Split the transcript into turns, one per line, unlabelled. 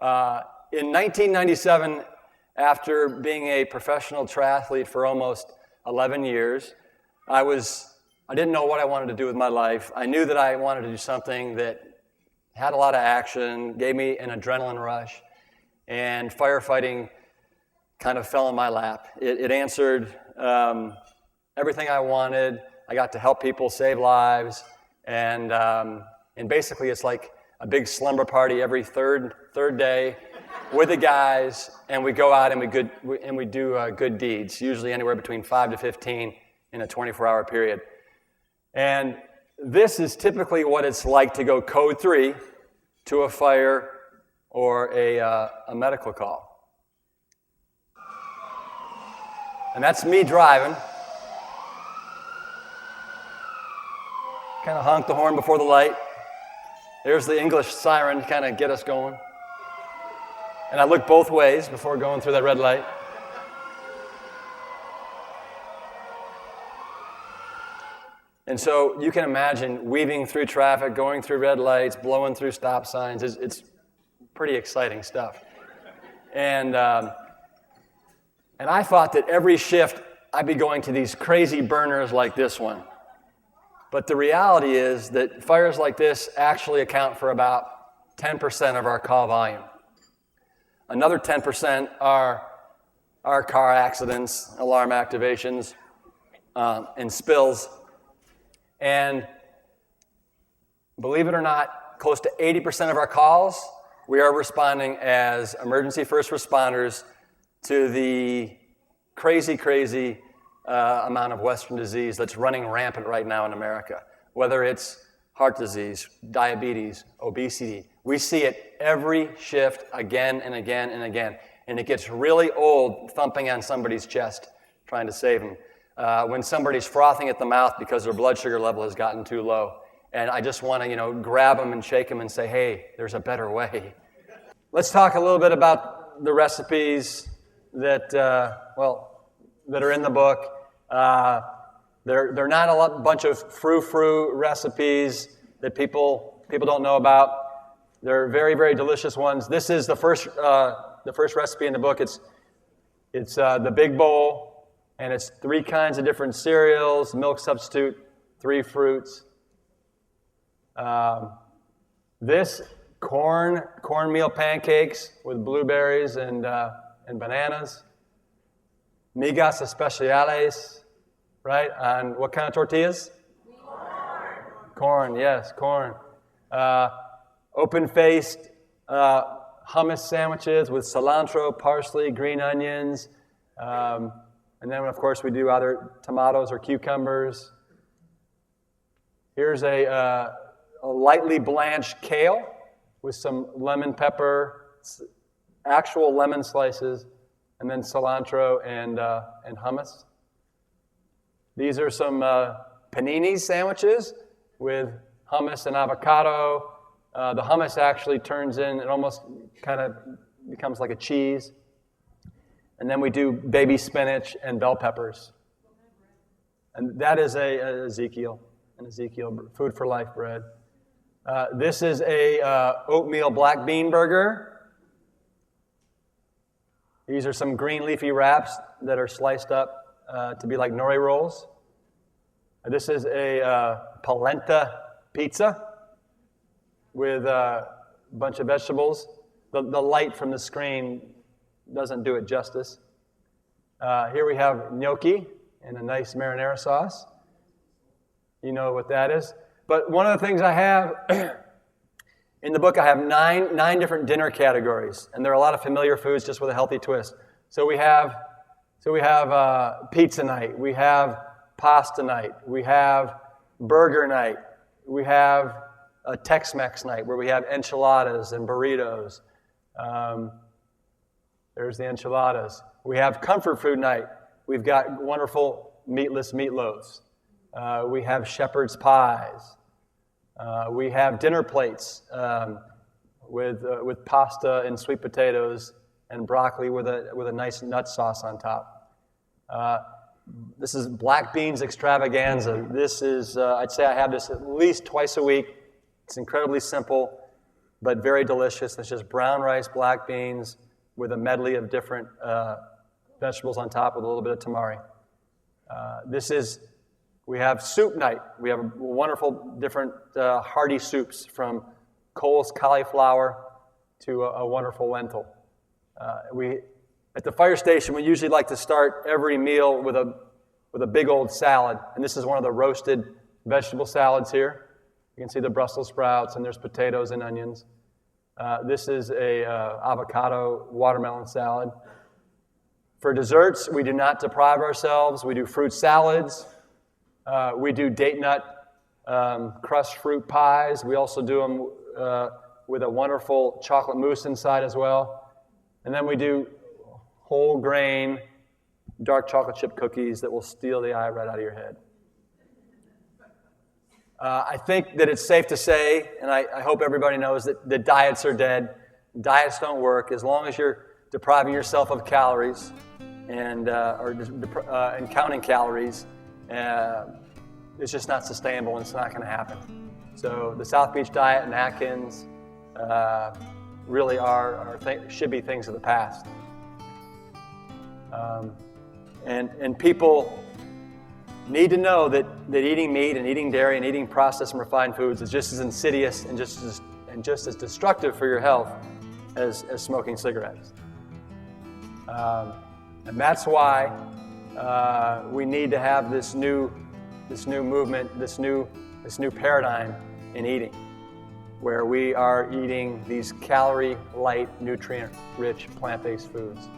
In 1997, after being a professional triathlete for almost 11 years, I didn't know what I wanted to do with my life. I knew that I wanted to do something that had a lot of action, gave me an adrenaline rush, and firefighting kind of fell in my lap. It answered everything I wanted. I got to help people save lives, and basically it's like a big slumber party every third day with the guys, and we go out and we do good deeds, usually anywhere between 5 to 15 in a 24-hour period. And this is typically what it's like to go code 3 to a fire or a medical call. And that's me driving. Kind of honk the horn before the light. There's the English siren to kind of get us going. And I look both ways before going through that red light. And so you can imagine weaving through traffic, going through red lights, blowing through stop signs. It's pretty exciting stuff. And I thought that every shift I'd be going to these crazy burners like this one. But the reality is that fires like this actually account for about 10% of our call volume. Another 10% are car accidents, alarm activations, and spills. And believe it or not, close to 80% of our calls, we are responding as emergency first responders to the crazy amount of Western disease that's running rampant right now in America. Whether it's heart disease, diabetes, obesity, we see it every shift again and again and again. And it gets really old thumping on somebody's chest trying to save them. When somebody's frothing at the mouth because their blood sugar level has gotten too low. And I just want to, grab them and shake them and say, hey, there's a better way. Let's talk a little bit about the recipes that are in the book. They're not a bunch of frou-frou recipes that people don't know about. They're very, very delicious ones. This is the first recipe in the book. It's the big bowl, and it's 3 kinds of different cereals, milk substitute, 3 fruits. This cornmeal pancakes with blueberries and bananas. Migas especiales, right? On what kind of tortillas? Corn, yes, corn. Open-faced hummus sandwiches with cilantro, parsley, green onions. And then, of course, we do either tomatoes or cucumbers. Here's a lightly blanched kale with some lemon pepper, actual lemon slices, and then cilantro and hummus. These are some panini sandwiches with hummus and avocado. The hummus actually turns in, it almost kind of becomes like a cheese. And then we do baby spinach and bell peppers. And that is an Ezekiel Food for Life bread. This is a oatmeal black bean burger. These are some green leafy wraps that are sliced up to be like nori rolls. This is a polenta pizza with a bunch of vegetables. The light from the screen doesn't do it justice. Here we have gnocchi in a nice marinara sauce. You know what that is. But one of the things I have in the book, I have nine different dinner categories, and there are a lot of familiar foods just with a healthy twist. So we have pizza night, we have pasta night, we have burger night, we have a Tex-Mex night where we have enchiladas and burritos. There's the enchiladas. We have comfort food night. We've got wonderful meatless meatloaves. We have shepherd's pies. We have dinner plates with pasta and sweet potatoes and broccoli with a nice nut sauce on top. This is black beans extravaganza. This is, I'd say I have this at least twice a week. It's incredibly simple. but very delicious. It's just brown rice, black beans, with a medley of different vegetables on top with a little bit of tamari. We have soup night. We have wonderful different hearty soups, from Cole's cauliflower to a wonderful lentil. At the fire station, we usually like to start every meal with a big old salad, and this is one of the roasted vegetable salads here. You can see the Brussels sprouts, and there's potatoes and onions. This is a avocado watermelon salad. For desserts, we do not deprive ourselves. We do fruit salads. We do date nut crushed fruit pies. We also do them with a wonderful chocolate mousse inside as well. And then we do whole grain dark chocolate chip cookies that will steal the eye right out of your head. I think that it's safe to say, and I hope everybody knows, that diets are dead. Diets don't work. As long as you're depriving yourself of calories and counting calories, it's just not sustainable, and it's not going to happen. So the South Beach diet and Atkins really should be things of the past. And people need to know that eating meat and eating dairy and eating processed and refined foods is just as insidious and just as destructive for your health as smoking cigarettes. And that's why we need to have this new movement, this new paradigm in eating, where we are eating these calorie-light, nutrient-rich, plant-based foods.